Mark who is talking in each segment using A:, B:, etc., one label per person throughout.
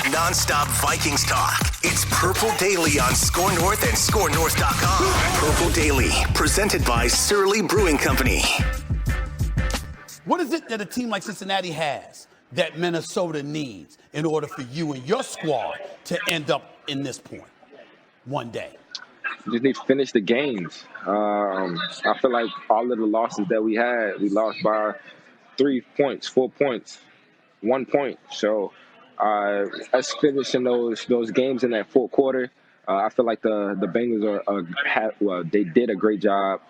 A: nonstop Vikings talk. It's Purple Daily on Score North and ScoreNorth.com. Purple Daily, presented by Surly Brewing Company.
B: What is it that a team like Cincinnati has that Minnesota needs in order for you and your squad to end up in this point one day?
C: Just need to finish the games. I feel like all of the losses that we had, we lost by 3 points, 4 points, 1 point. So us finishing those games in that fourth quarter, I feel like the Bengals they did a great job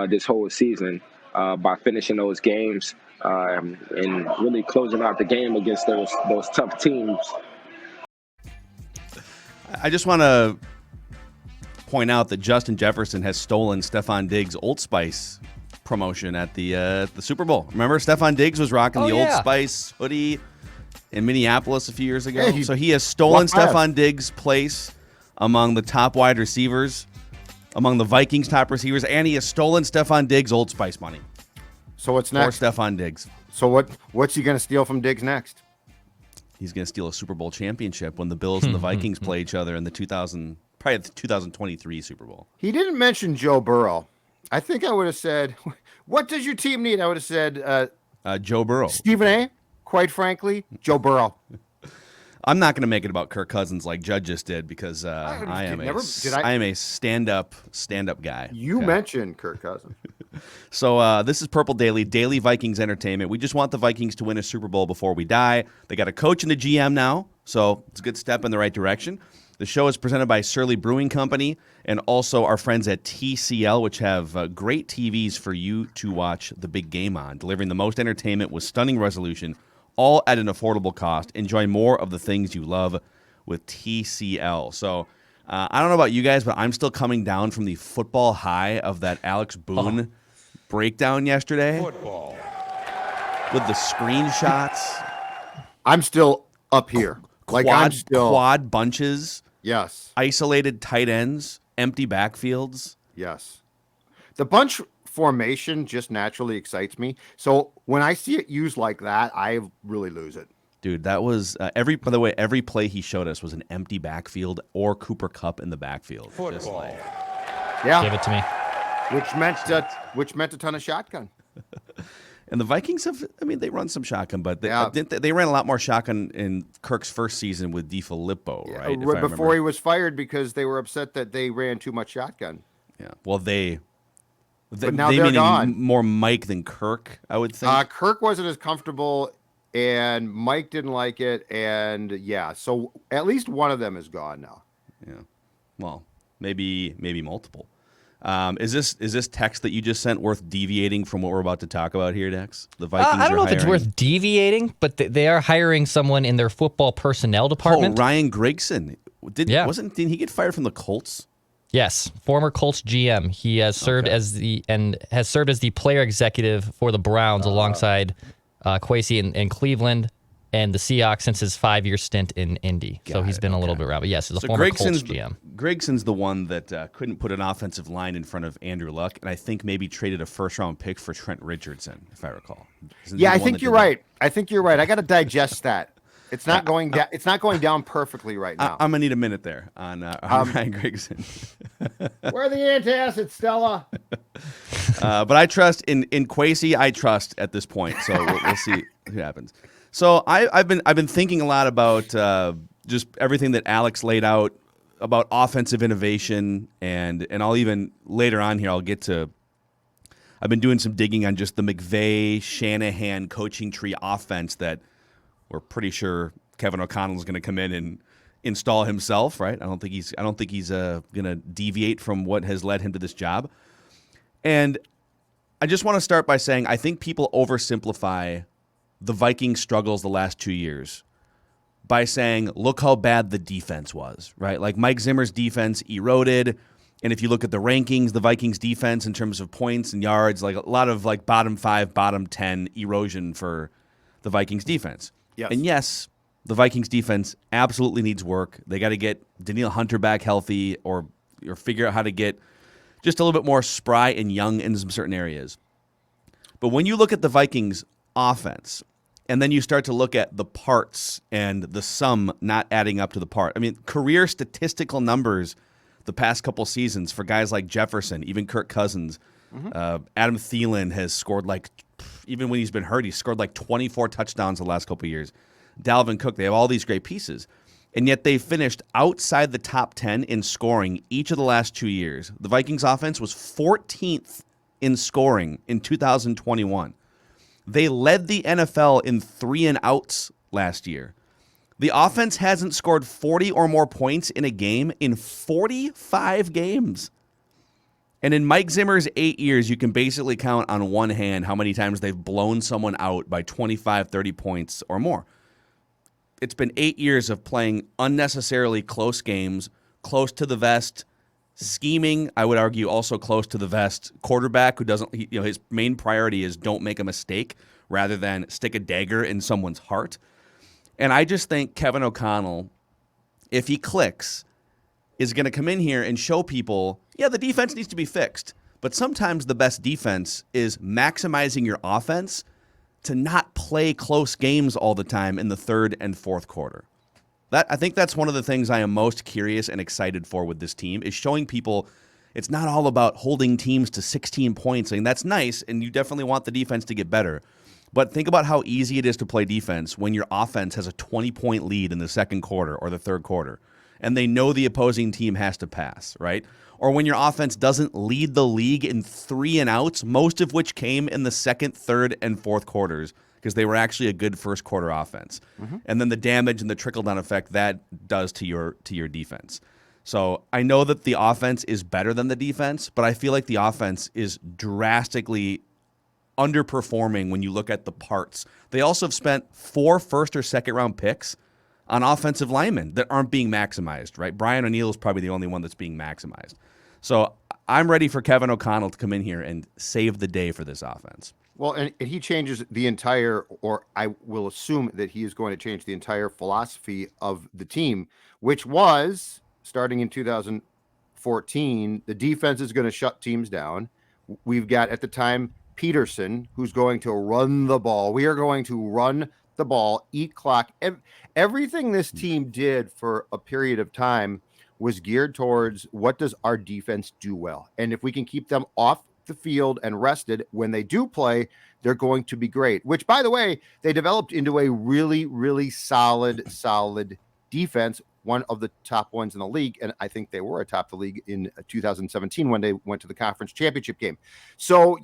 C: this whole season by finishing those games and really closing out the game against those tough teams.
D: I just want to point out that Justin Jefferson has stolen Stephon Diggs' Old Spice promotion at the Super Bowl. Remember, Stephon Diggs was rocking the Old Spice hoodie in Minneapolis a few years ago. So he has stolen Stephon Diggs' place among the top wide receivers, among the Vikings' top receivers, and he has stolen Stephon Diggs' Old Spice money.
E: So what's next?
D: For Stephon Diggs.
E: So what's he going to steal from Diggs next?
D: He's going to steal a Super Bowl championship when the Bills and the Vikings play each other in the 2023 Super Bowl.
E: He didn't mention Joe Burrow. I think I would have said, what does your team need? I would have said
D: Joe Burrow.
E: Stephen A., quite frankly, Joe Burrow.
D: I'm not going to make it about Kirk Cousins like Judd just did because I am a stand-up guy.
E: You mentioned Kirk Cousins.
D: So this is Purple Daily Vikings entertainment. We just want the Vikings to win a Super Bowl before we die. They got a coach and a GM now, so it's a good step in the right direction. The show is presented by Surly Brewing Company and also our friends at TCL, which have great TVs for you to watch the big game on, delivering the most entertainment with stunning resolution, all at an affordable cost. Enjoy more of the things you love with TCL. So I don't know about you guys, but I'm still coming down from the football high of that Alex Boone breakdown yesterday.
B: Football.
D: With the screenshots.
E: I'm still up here.
D: Quad bunches.
E: Yes.
D: Isolated tight ends. Empty backfields.
E: Yes. The bunch formation just naturally excites me. So when I see it used like that, I really lose it.
D: Dude, that was every play he showed us was an empty backfield or Cooper Kupp in the backfield. Just like,
E: yeah.
F: Give it to me.
E: Which meant a ton of shotgun.
D: And the Vikings they run some shotgun, but they ran a lot more shotgun in Kirk's first season with DeFilippo, right?
E: Before he was fired because they were upset that they ran too much shotgun.
D: Yeah. Well,
E: but now they're gone.
D: More Mike than Kirk, I would think.
E: Kirk wasn't as comfortable, and Mike didn't like it, and so at least one of them is gone now.
D: Yeah. Well, maybe multiple. Is this text that you just sent worth deviating from what we're about to talk about here, Dex? The Vikings.
F: I don't know if it's worth deviating, but they are hiring someone in their football personnel department.
D: Oh, Ryan Grigson. Didn't he get fired from the Colts?
F: Yes, former Colts GM. He has served as the player executive for the Browns alongside Kwesi in Cleveland and the Seahawks since his 5-year stint in Indy. So he's been a little bit around. But yes, he's a former Colts GM.
D: Grigson's the one that couldn't put an offensive line in front of Andrew Luck, and I think maybe traded a first-round pick for Trent Richardson, if I recall.
E: I think you're right. I got to digest that. It's not going down. It's not going down perfectly right now.
D: I'm gonna need a minute there on Ryan Grigson.
E: Where are the antacids, Stella?
D: But I trust in Kwesi. I trust at this point. So we'll see what happens. So I've been thinking a lot about just everything that Alex laid out about offensive innovation, and I'll even later on here I'll get to. I've been doing some digging on just the McVay Shanahan coaching tree offense that we're pretty sure Kevin O'Connell is going to come in and install himself, right? I don't think he's going to deviate from what has led him to this job. And I just want to start by saying I think people oversimplify the Vikings' struggles the last 2 years by saying, look how bad the defense was, right? Like Mike Zimmer's defense eroded. And if you look at the rankings, the Vikings defense in terms of points and yards, like a lot of like bottom 5, bottom 10 erosion for the Vikings defense.
E: Yes.
D: And yes, the Vikings defense absolutely needs work. They got to get Danielle Hunter back healthy or figure out how to get just a little bit more spry and young in some certain areas. But when you look at the Vikings offense And then you start to look at the parts and the sum not adding up to the part. I mean, career statistical numbers the past couple seasons for guys like Jefferson, even Kirk Cousins. Adam Thielen has scored even when he's been hurt, he's scored 24 touchdowns the last couple of years. Dalvin Cook, they have all these great pieces. And yet they finished outside the top 10 in scoring each of the last 2 years. The Vikings offense was 14th in scoring in 2021. They led the NFL in 3-and-outs last year. The offense hasn't scored 40 or more points in a game in 45 games. And in Mike Zimmer's 8 years, you can basically count on one hand how many times they've blown someone out by 25, 30 points or more. It's been 8 years of playing unnecessarily close games, close to the vest, scheming, I would argue also close to the vest, quarterback who doesn't, his main priority is don't make a mistake rather than stick a dagger in someone's heart. And I just think Kevin O'Connell, if he clicks, is going to come in here and show people, yeah, the defense needs to be fixed. But sometimes the best defense is maximizing your offense to not play close games all the time in the third and fourth quarter. I think that's one of the things I am most curious and excited for with this team is showing people it's not all about holding teams to 16 points. I mean, that's nice, and you definitely want the defense to get better. But think about how easy it is to play defense when your offense has a 20-point lead in the second quarter or the third quarter, and they know the opposing team has to pass, right? Or when your offense doesn't lead the league in 3-and-outs, most of which came in the second, third, and fourth quarters, because they were actually a good first quarter offense. And then the damage and the trickle-down effect that does to your defense. So I know that the offense is better than the defense, but I feel like the offense is drastically underperforming when you look at the parts. They also have spent 4 first or second round picks on offensive linemen that aren't being maximized, right? Brian O'Neill is probably the only one that's being maximized. So I'm ready for Kevin O'Connell to come in here and save the day for this offense.
E: Well, and he changes the entire, or I will assume that he is going to change the entire philosophy of the team, which was starting in 2014, the defense is going to shut teams down. We've got at the time Peterson, who's going to run the ball. We are going to run the ball, eat clock. Everything this team did for a period of time was geared towards what does our defense do well? And if we can keep them off the field and rested when they do play, they're going to be great, which by the way, they developed into a really, really solid defense, one of the top ones in the league. And I think they were atop the league in 2017 when they went to the conference championship game. So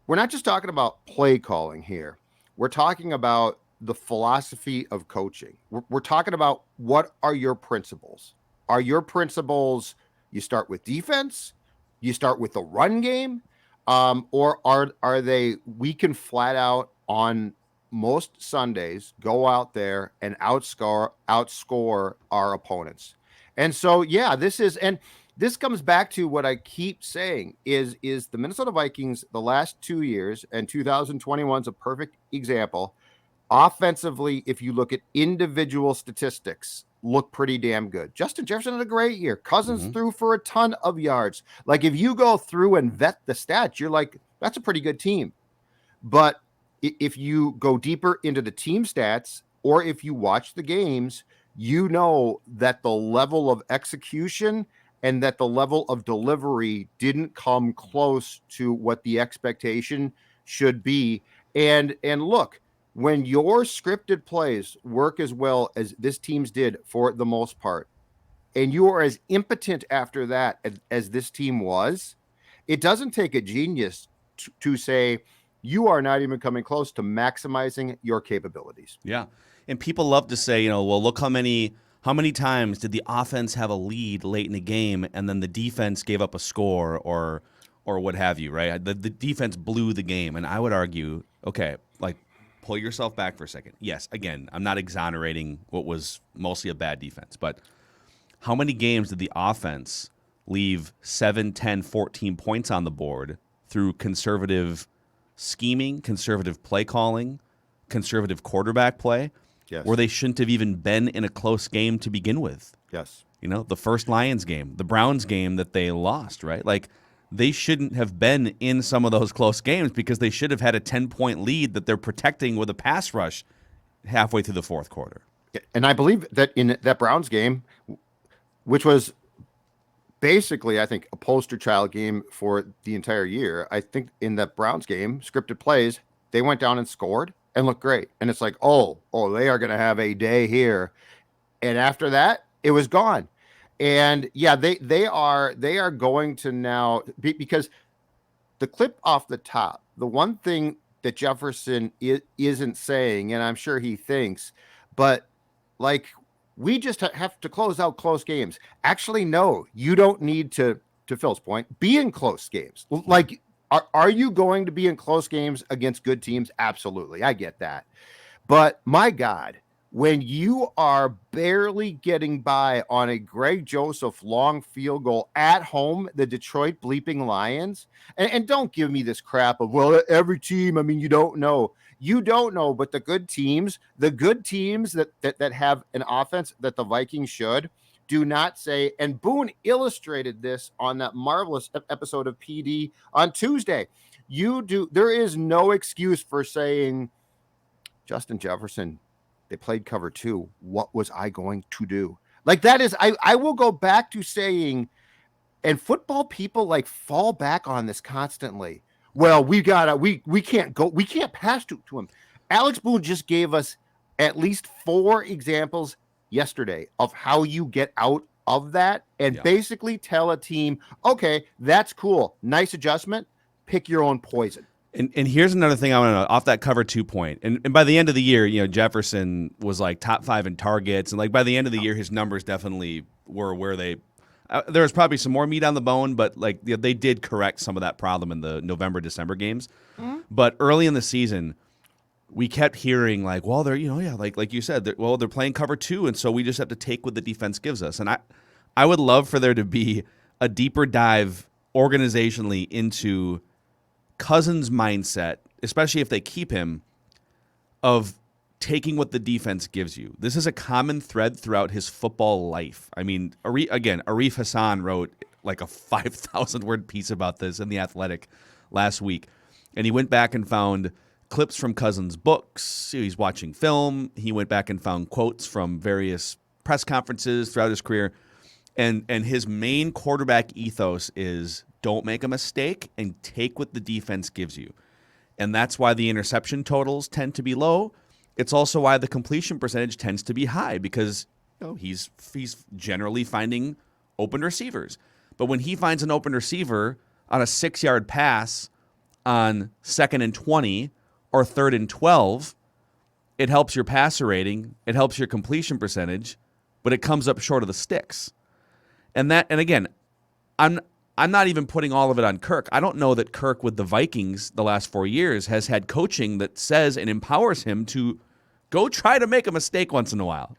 E: we're not just talking about play calling here. We're talking about the philosophy of coaching. We're talking about what are your principles? Are your principles, you start with defense, you start with the run game, or are they, we can flat out on most Sundays go out there and outscore our opponents. And so, yeah, this comes back to what I keep saying is the Minnesota Vikings the last 2 years, and 2021 is a perfect example. Offensively, if you look at individual statistics, look pretty damn good. Justin Jefferson had a great year. Cousins threw for a ton of yards. Like if you go through and vet the stats, you're like, that's a pretty good team. But if you go deeper into the team stats, or if you watch the games, you know that the level of execution and that the level of delivery didn't come close to what the expectation should be. And look, when your scripted plays work as well as this team's did for the most part, and you are as impotent after that as this team was, it doesn't take a genius to say you are not even coming close to maximizing your capabilities.
D: Yeah. And people love to say, well, look how many times did the offense have a lead late in the game and then the defense gave up a score or what have you, right? The defense blew the game. And I would argue, okay, pull yourself back for a second. Yes, again, I'm not exonerating what was mostly a bad defense, but how many games did the offense leave 7, 10, 14 points on the board through conservative scheming, conservative play calling, conservative quarterback play, where they shouldn't have even been in a close game to begin with?
E: Yes.
D: The first Lions game, the Browns game that they lost, right? they shouldn't have been in some of those close games because they should have had a 10-point lead that they're protecting with a pass rush halfway through the fourth quarter.
E: And I believe that in that Browns game, which was basically, I think, a poster child game for the entire year, I think in that Browns game, scripted plays, they went down and scored and looked great. And it's like, oh, they are going to have a day here. And after that, it was gone. And yeah, they are going to now because the clip off the top, the one thing that Jefferson isn't saying, and I'm sure he thinks, but like we just have to close out close games. Actually, no, you don't need to Phil's point, be in close games. Like, are you going to be in close games against good teams? Absolutely. I get that. But my God, when you are barely getting by on a Greg Joseph long field goal at home, the Detroit bleeping Lions, and don't give me this crap of, well, every team, I mean, you don't know, but the good teams that have an offense that the Vikings should, do not say, and Boone illustrated this on that marvelous episode of PD on Tuesday. There is no excuse for saying, Justin Jefferson, they played cover 2. What was I going to do? Like, that is, I will go back to saying, and football people like fall back on this constantly. Well, we can't pass to him. Alex Boone just gave us at least 4 examples yesterday of how you get out of that and basically tell a team, okay, that's cool. Nice adjustment. Pick your own poison.
D: And here's another thing I want to know off that cover 2 point. And by the end of the year, Jefferson was like top 5 in targets. And like by the end of the year, his numbers definitely were where they there was probably some more meat on the bone, but like they did correct some of that problem in the November, December games. Mm-hmm. But early in the season, we kept hearing like, well, they're, like you said, they're playing cover 2. And so we just have to take what the defense gives us. And I would love for there to be a deeper dive organizationally into Cousins' mindset, especially if they keep him, of taking what the defense gives you. This is a common thread throughout his football life. I mean, Arif Hassan wrote like a 5,000-word piece about this in The Athletic last week, and he went back and found clips from Cousins' books. He's watching film. He went back and found quotes from various press conferences throughout his career, and his main quarterback ethos is don't make a mistake and take what the defense gives you. And that's why the interception totals tend to be low. It's also why the completion percentage tends to be high because he's generally finding open receivers. But when he finds an open receiver on a 6-yard pass on 2nd and 20 or 3rd and 12, it helps your passer rating, it helps your completion percentage, but it comes up short of the sticks. And again, I'm not even putting all of it on Kirk. I don't know that Kirk with the Vikings the last 4 years has had coaching that says and empowers him to go try to make a mistake once in a while.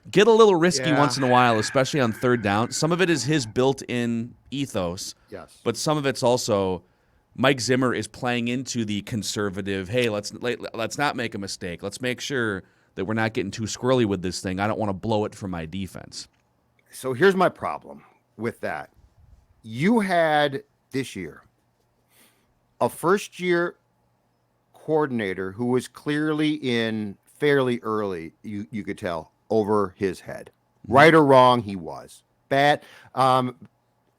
D: Get a little risky once in a while, especially on 3rd down. Some of it is his built-in ethos, but some of it's also Mike Zimmer is playing into the conservative, hey, let's not make a mistake. Let's make sure that we're not getting too squirrely with this thing. I don't want to blow it for my defense.
E: So here's my problem with that. You had this year a first-year coordinator who was clearly in fairly early, you could tell, over his head. Right or wrong, he was. Bad.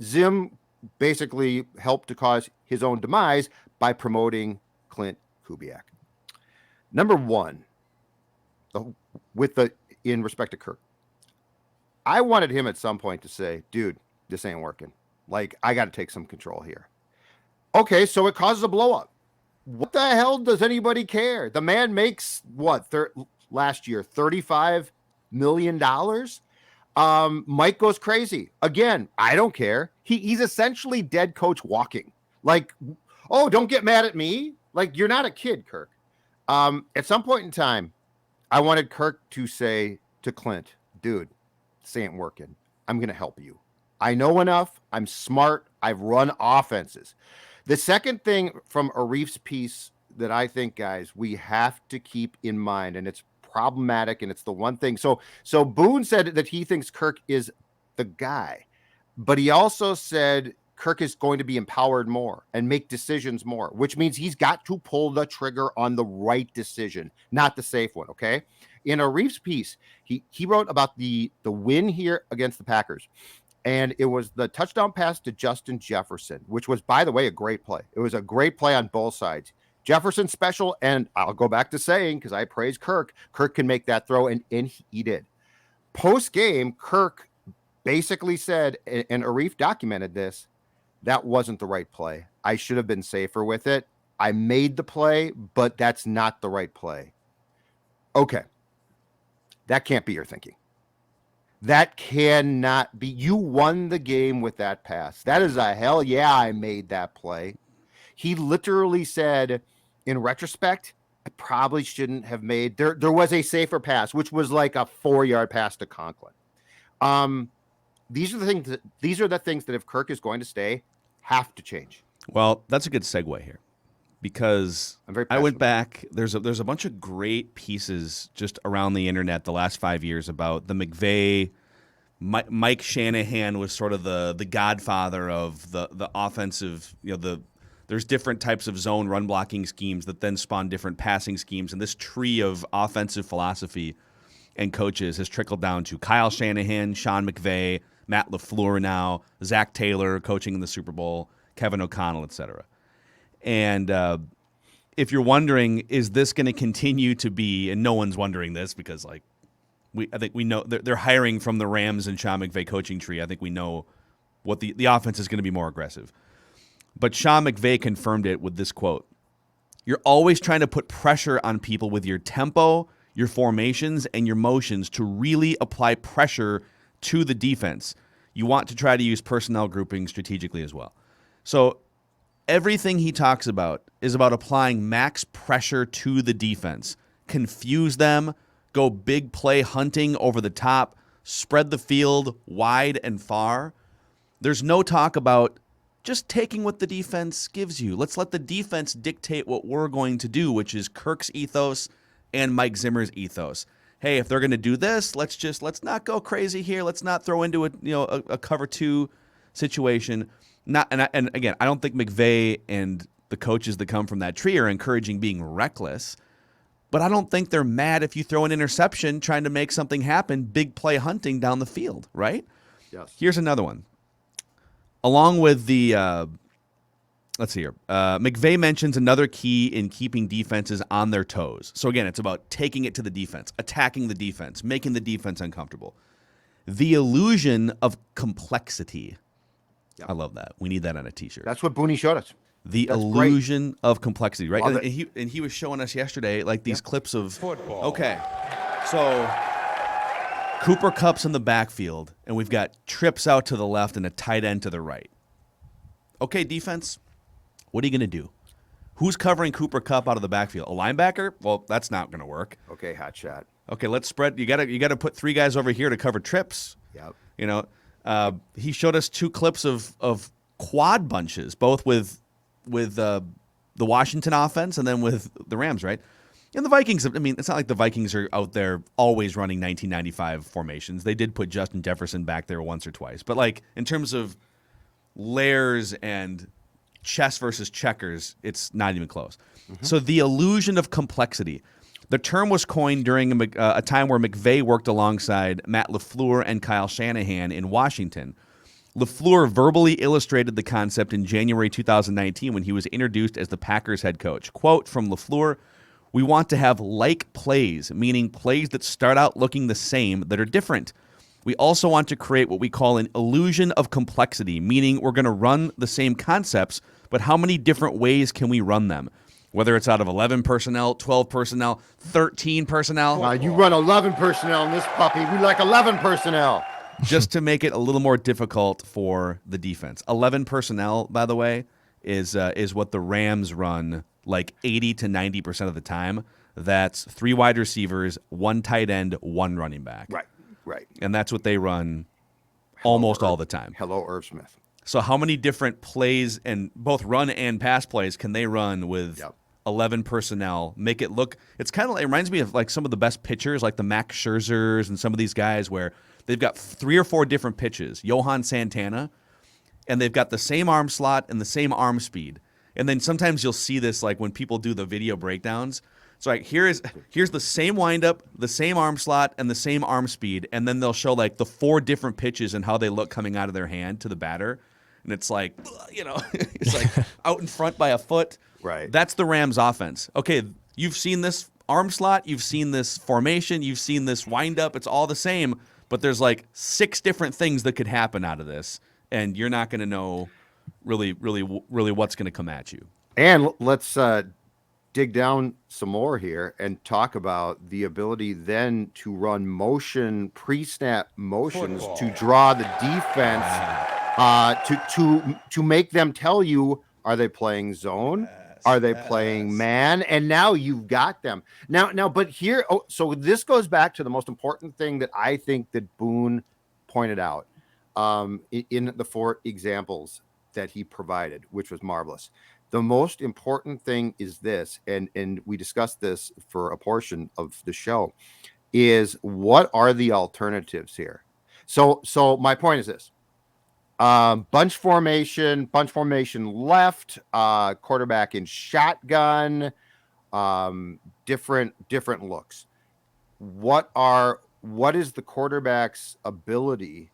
E: Zim basically helped to cause his own demise by promoting Clint Kubiak. Number one, in respect to Kirk, I wanted him at some point to say, dude, this ain't working. Like, I got to take some control here. Okay, so it causes a blow up. What the hell does anybody care? The man makes last year, $35 million. Mike goes crazy. Again, I don't care. He's essentially dead coach walking. Like, oh, don't get mad at me. Like, you're not a kid, Kirk. At some point in time, I wanted Kirk to say to Clint, dude, this ain't working. I'm going to help you. I know enough. I'm smart. I've run offenses. The second thing from Arif's piece that I think, guys, we have to keep in mind, and it's problematic, and it's the one thing. So Boone said that he thinks Kirk is the guy, but he also said Kirk is going to be empowered more and make decisions more, which means he's got to pull the trigger on the right decision, not the safe one. Okay. In Arif's piece, he wrote about the win here against the Packers. And it was the touchdown pass to Justin Jefferson, which was, by the way, a great play. It was a great play on both sides. Jefferson special, and I'll go back to saying, because I praise Kirk can make that throw, and he did. Post-game, Kirk basically said, and Arif documented this, that wasn't the right play. I should have been safer with it. I made the play, but that's not the right play. Okay. That can't be your thinking. That cannot be. You won the game with that pass. That is a hell yeah, I made that play. He literally said, in retrospect, I probably shouldn't have made. There was a safer pass, which was like a 4-yard pass to Conklin. These are the things that if Kirk is going to stay, have to change.
D: Well, that's a good segue here, because I went back. There's a bunch of great pieces just around the internet the last 5 years about the McVay. Mike Shanahan was sort of the godfather of the offensive. There's different types of zone run blocking schemes that then spawn different passing schemes, and this tree of offensive philosophy and coaches has trickled down to Kyle Shanahan, Sean McVay, Matt LaFleur now, Zach Taylor coaching in the Super Bowl, Kevin O'Connell, etc. And if you're wondering, is this going to continue to be, and no one's wondering this because I think we know they're hiring from the Rams and Sean McVay coaching tree. I think we know what the offense is going to be more aggressive. But Sean McVay confirmed it with this quote: "You're always trying to put pressure on people with your tempo, your formations, and your motions to really apply pressure to the defense. You want to try to use personnel grouping strategically as well." So everything he talks about is about applying max pressure to the defense. Confuse them, go big play hunting over the top, spread the field wide and far. There's no talk about just taking what the defense gives you. Let's let the defense dictate what we're going to do, which is Kirk's ethos and Mike Zimmer's ethos. Hey, if they're going to do this, let's not go crazy here. Let's not throw into a cover two situation. And again, I don't think McVay and the coaches that come from that tree are encouraging being reckless, but I don't think they're mad if you throw an interception trying to make something happen, big play hunting down the field, right?
E: Yes.
D: Here's another one. Along with the, let's see here, McVay mentions another key in keeping defenses on their toes. So again, it's about taking it to the defense, attacking the defense, making the defense uncomfortable. The illusion of complexity. Yep. I love that. We need that on a T-shirt.
E: That's what Booney showed us.
D: That's illusion of complexity, right? And he was showing us yesterday these clips of football. Okay, so Cooper Kupp's in the backfield, and we've got trips out to the left and a tight end to the right. Okay, defense, what are you going to do? Who's covering Cooper Kupp out of the backfield? A linebacker? Well, that's not going to work.
E: Okay, hot shot.
D: Okay, let's spread. You got to put 3 guys over here to cover trips.
E: Yep.
D: He showed us 2 clips of quad bunches, both with the Washington offense and then with the Rams, right? And the Vikings, I mean, it's not like the Vikings are out there always running 1995 formations. They did put Justin Jefferson back there once or twice. But, in terms of layers and chess versus checkers, it's not even close. Mm-hmm. So the illusion of complexity. The term was coined during a time where McVay worked alongside Matt LaFleur and Kyle Shanahan in Washington. LaFleur verbally illustrated the concept in January 2019 when he was introduced as the Packers head coach. Quote from LaFleur: "We want to have like plays, meaning plays that start out looking the same that are different. We also want to create what we call an illusion of complexity, meaning we're going to run the same concepts, but how many different ways can we run them? Whether it's out of 11 personnel, 12 personnel, 13 personnel."
E: You run 11 personnel in this puppy. We like 11 personnel.
D: Just to make it a little more difficult for the defense. 11 personnel, by the way, is what the Rams run 80 to 90% of the time. That's 3 wide receivers, 1 tight end, 1 running back.
E: Right.
D: And that's what they run almost all the time.
E: Hello, Irv Smith.
D: So how many different plays, and both run and pass plays, can they run with 11 personnel? Make it look, it reminds me of some of the best pitchers, like the Max Scherzers and some of these guys where they've got 3 or 4 different pitches. Johan Santana, and they've got the same arm slot and the same arm speed. And then sometimes you'll see this like when people do the video breakdowns. So like here's the same windup, the same arm slot, and the same arm speed, and then they'll show like the 4 different pitches and how they look coming out of their hand to the batter. And it's like, it's like out in front by a foot.
E: Right.
D: That's the Rams offense. Okay, you've seen this arm slot, you've seen this formation, you've seen this windup. It's all the same, but there's like 6 different things that could happen out of this, and you're not going to know really what's going to come at you.
E: And let's dig down some more here and talk about the ability then to run motion, pre-snap motions to draw the defense, to make them tell you, are they playing zone? Are they playing man? And now you've got them. Now, but here, so this goes back to the most important thing that I think that Boone pointed out in the 4 examples that he provided, which was marvelous. The most important thing is this, and we discussed this for a portion of the show, is what are the alternatives here? So my point is this. Bunch formation left, quarterback in shotgun, different looks. What is the quarterback's ability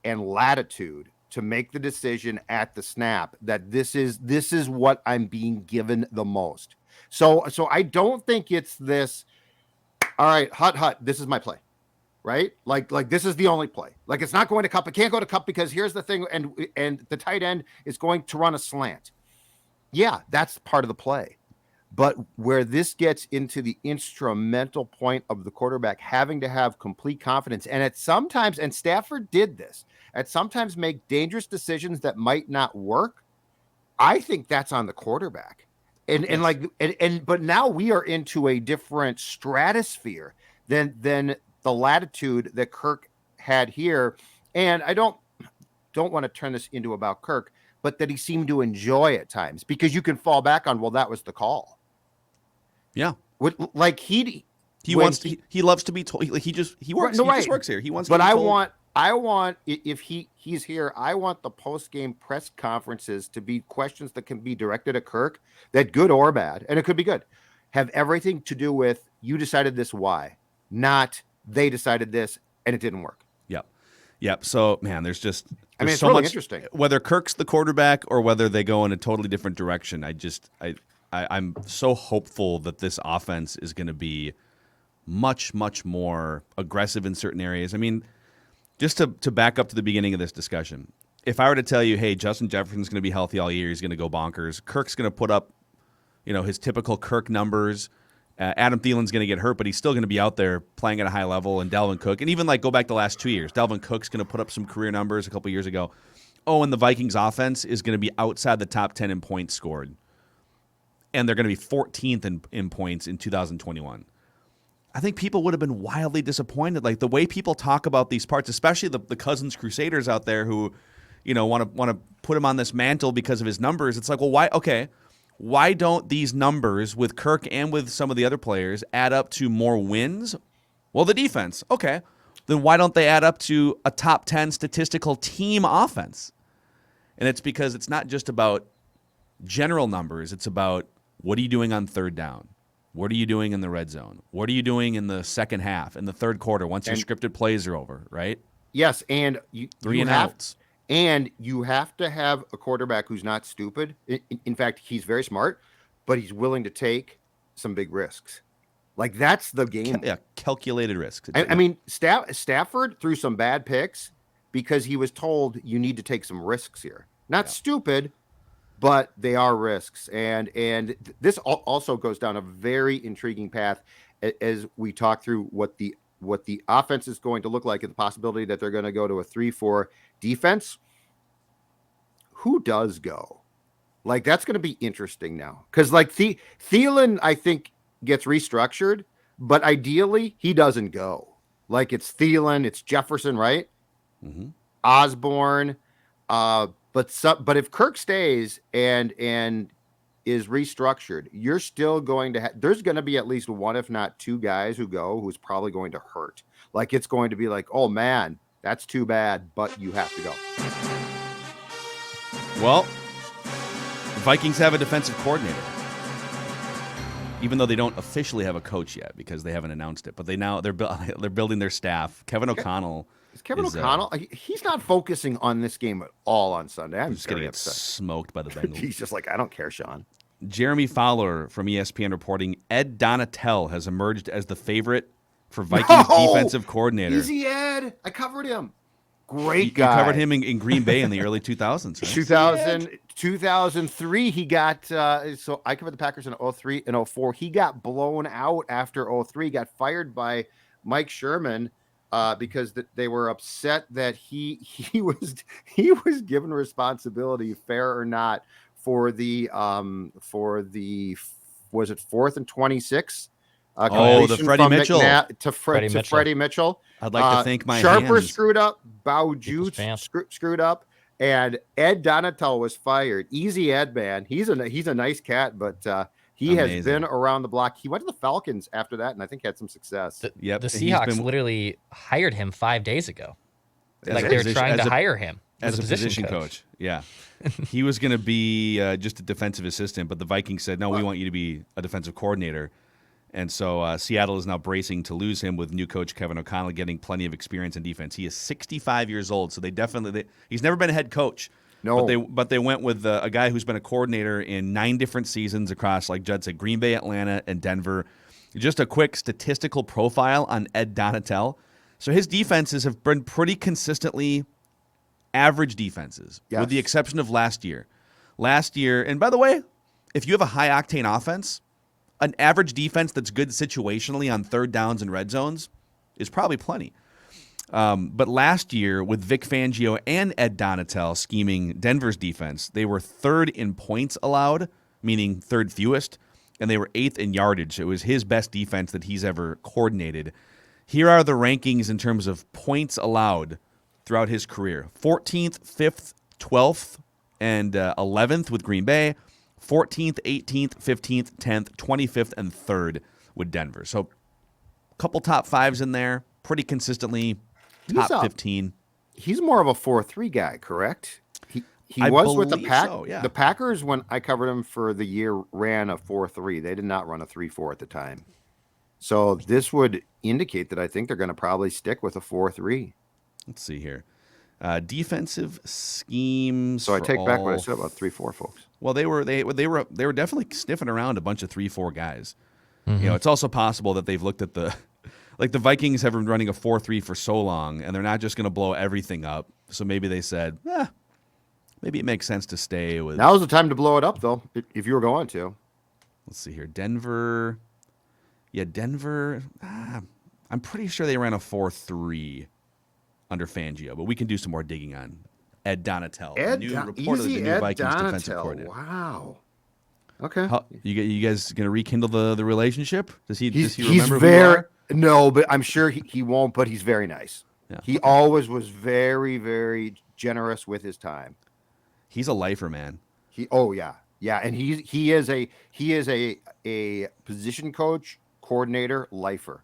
E: and latitude to make the decision at the snap that this is what I'm being given the most? So I don't think it's this, all right, hut, this is my play. Right? Like this is the only play. Like it's not going to cup. It can't go to cup because here's the thing. And the tight end is going to run a slant. Yeah, that's part of the play. But where this gets into the instrumental point of the quarterback having to have complete confidence, and at sometimes, and Stafford did this, at sometimes make dangerous decisions that might not work. I think that's on the quarterback. But now we are into a different stratosphere than the latitude that Kirk had here. And I don't want to turn this into about Kirk, but that he seemed to enjoy at times, because you can fall back on, well, that was the call.
D: Yeah.
E: Like
D: he loves to be told. He just works here. He wants to be told. I want if he's here, I want the post-game press conferences to be questions that can be directed at Kirk, that good or bad, and it could be good, have everything to do with, you decided this, why? Not they decided this and it didn't work. Yep. So, man, there's
E: it's
D: so
E: really
D: much
E: interesting.
D: Whether Kirk's the quarterback or whether they go in a totally different direction, I'm so hopeful that this offense is going to be much, much more aggressive in certain areas. I mean, just to back up to the beginning of this discussion, if I were to tell you, hey, Justin Jefferson's going to be healthy all year, he's going to go bonkers, Kirk's going to put up, his typical Kirk numbers. Adam Thielen's going to get hurt, but he's still going to be out there playing at a high level. And Dalvin Cook, and even like go back the last 2 years, Dalvin Cook's going to put up some career numbers a couple years ago. Oh, and the Vikings offense is going to be outside the top 10 in points scored. And they're going to be 14th in points in 2021. I think people would have been wildly disappointed. Like the way people talk about these parts, especially the Cousins Crusaders out there who, want to put him on this mantle because of his numbers. It's like, well, why? Okay. Why don't these numbers with Kirk and with some of the other players add up to more wins? Well, the defense. Okay. Then why don't they add up to a top 10 statistical team offense? And it's because it's not just about general numbers. It's about, what are you doing on third down? What are you doing in the red zone? What are you doing in the second half, in the third quarter, once your scripted plays are over, right?
E: Yes, and
D: three and outs.
E: And you have to have a quarterback who's not stupid. In fact, he's very smart, but he's willing to take some big risks. Like that's the game.
D: Calculated risks.
E: I mean, Stafford threw some bad picks because he was told you need to take some risks here. Not stupid, but they are risks. And this also goes down a very intriguing path as we talk through what the offense is going to look like, and the possibility that they're going to go to a 3-4 defense. Who does go? Like, that's going to be interesting now. Because, like, Thielen, I think, gets restructured, but ideally, he doesn't go. Like, it's Thielen, it's Jefferson, right?
D: Mm-hmm.
E: Osborne. But if Kirk stays and is restructured, you're still going to there's going to be at least one, if not two guys who go, who's probably going to hurt. Like, it's going to be like, oh man, that's too bad, but you have to go.
D: Well, the Vikings have a defensive coordinator, even though they don't officially have a coach yet because they haven't announced it. But they're building their staff. Kevin O'Connell.
E: Is Kevin O'Connell? He's not focusing on this game at all on Sunday. I'm
D: just getting smoked by the Bengals.
E: He's just like, I don't care, Sean.
D: Jeremy Fowler from ESPN reporting Ed Donatel has emerged as the favorite for Vikings defensive coordinator.
E: Easy Ed. I covered him. Great guy.
D: You covered him in Green Bay in the early 2000s. Right?
E: 2003, he got, so I covered the Packers in 03 and 04. He got blown out after 03, got fired by Mike Sherman because they were upset that he was given responsibility, fair or not, for the was it 4th and 26?
D: The Freddie Mitchell
E: Freddie Mitchell.
D: I'd like to thank my
E: Sharper
D: hands.
E: screwed up, Bowjute screwed up, and Ed Donatel was fired. Easy Ed, man. He's a nice cat, but he has been around the block. He went to the Falcons after that, and I think had some success.
F: The Seahawks literally hired him 5 days ago. Like they were trying to hire him
D: as a position coach. Yeah. He was going to be just a defensive assistant, but the Vikings said, no, we want you to be a defensive coordinator. And so Seattle is now bracing to lose him with new coach Kevin O'Connell getting plenty of experience in defense. He is 65 years old, so he's never been a head coach.
E: No.
D: But they went with a guy who's been a coordinator in 9 different seasons across, like Judd said, Green Bay, Atlanta, and Denver. Just a quick statistical profile on Ed Donatel. So his defenses have been pretty consistently average defenses, with the exception of last year. Last year, and by the way, if you have a high-octane offense, an average defense that's good situationally on third downs and red zones is probably plenty. But last year, with Vic Fangio and Ed Donatel scheming Denver's defense, they were 3rd in points allowed, meaning 3rd fewest, and they were 8th in yardage. It was his best defense that he's ever coordinated. Here are the rankings in terms of points allowed throughout his career. 14th, 5th, 12th, and 11th with Green Bay. 14th, 18th, 15th, 10th, 25th, and 3rd with Denver. So a couple top 5s in there, pretty consistently top 15.
E: He's more of a 4-3 guy, correct? He
D: I
E: was with the
D: so, yeah.
E: The Packers, when I covered him for the year, ran a 4-3. They did not run a 3-4 at the time. So this would indicate that I think they're going to probably stick with a 4-3.
D: Let's see here. Defensive schemes.
E: So I take back what I said about 3-4 folks.
D: Well, they were definitely sniffing around a bunch of 3-4 guys. Mm-hmm. You know, it's also possible that they've looked at the Vikings have been running a 4-3 for so long, and they're not just going to blow everything up. So maybe they said, maybe it makes sense to stay with.
E: Now's the time to blow it up, though, if you were going to.
D: Let's see here, Denver. Yeah, Denver. I'm pretty sure they ran a 4-3 under Fangio, but we can do some more digging on Ed Donatel, reportedly the new Vikings defensive coordinator.
E: Wow. Okay.
D: You guys gonna rekindle the relationship? Does he remember
E: he's
D: who
E: very,
D: you are?
E: No, but I'm sure he won't. But he's very nice.
D: Yeah.
E: He always was very, very generous with his time.
D: He's a lifer, man.
E: And he is a position coach, coordinator, lifer.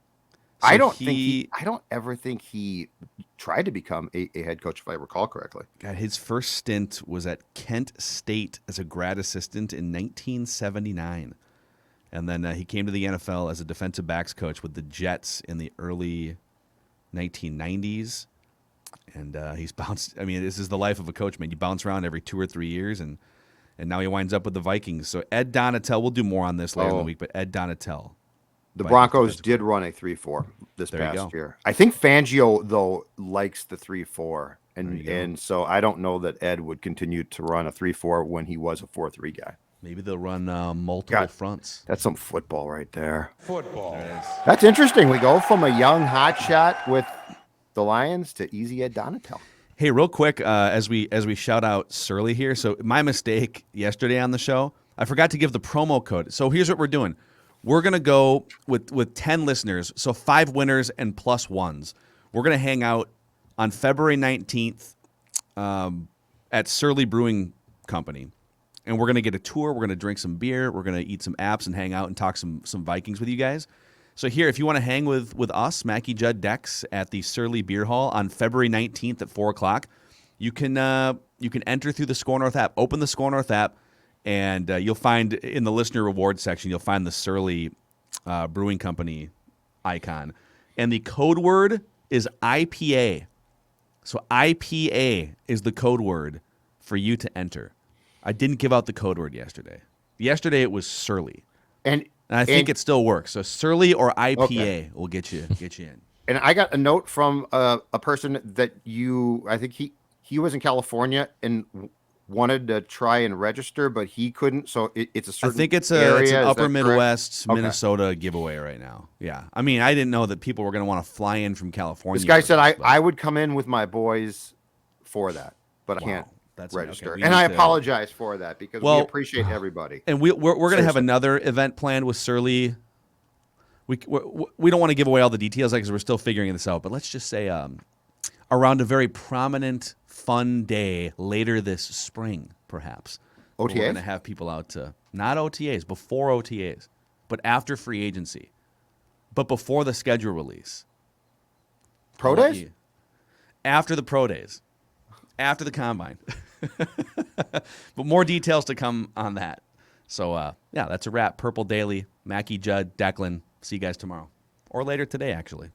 D: So
E: I don't ever think he tried to become a head coach, if I recall correctly.
D: God, his first stint was at Kent State as a grad assistant in 1979. And then he came to the NFL as a defensive backs coach with the Jets in the early 1990s. And he's bounced. I mean, this is the life of a coach, man. You bounce around every 2 or 3 years, and now he winds up with the Vikings. So Ed Donatel, we'll do more on this later in the week, but Ed Donatel.
E: The Broncos did run a 3-4 this past year. I think Fangio, though, likes the 3-4. And so I don't know that Ed would continue to run a 3-4 when he was a 4-3 guy.
D: Maybe they'll run multiple fronts.
E: That's some football right there.
B: Football.
E: That's interesting. We go from a young hotshot with the Lions to easy Ed Donatel.
D: Hey, real quick, as we shout out Surly here. So my mistake yesterday on the show, I forgot to give the promo code. So here's what we're doing. We're going to go with 10 listeners, so 5 winners and plus ones. We're going to hang out on February 19th at Surly Brewing Company, and we're going to get a tour. We're going to drink some beer. We're going to eat some apps and hang out and talk some Vikings with you guys. So here, if you want to hang with us, Mackie, Judd, Dex, at the Surly Beer Hall on February 19th at 4 o'clock, you can You can enter through the Score North app. Open the Score North app, and you'll find in the listener rewards section, you'll find the Surly Brewing Company icon. And the code word is IPA. So IPA is the code word for you to enter. I didn't give out the code word yesterday. Yesterday it was Surly. And I think it still works. So Surly or IPA will get you in.
E: And I got a note from a person that I think he was in California and wanted to try and register, but he couldn't. So it's a certain
D: I think it's
E: area.
D: an upper Midwest, Minnesota giveaway right now. Yeah. I mean, I didn't know that people were going to want to fly in from California.
E: This guy said I would come in with my boys for that, but I can't register.
D: Okay.
E: And I apologize for that because we appreciate everybody.
D: And we're going to have another event planned with Surly. We don't want to give away all the details because we're still figuring this out, but let's just say around a very prominent, fun day later this spring, perhaps.
E: OTAs?
D: We're going to have people out to, not OTAs, before OTAs, but after free agency, but before the schedule release.
E: Pro days?
D: After the pro days. After the combine. But more details to come on that. So, that's a wrap. Purple Daily, Mackie, Judd, Declan. See you guys tomorrow. Or later today, actually.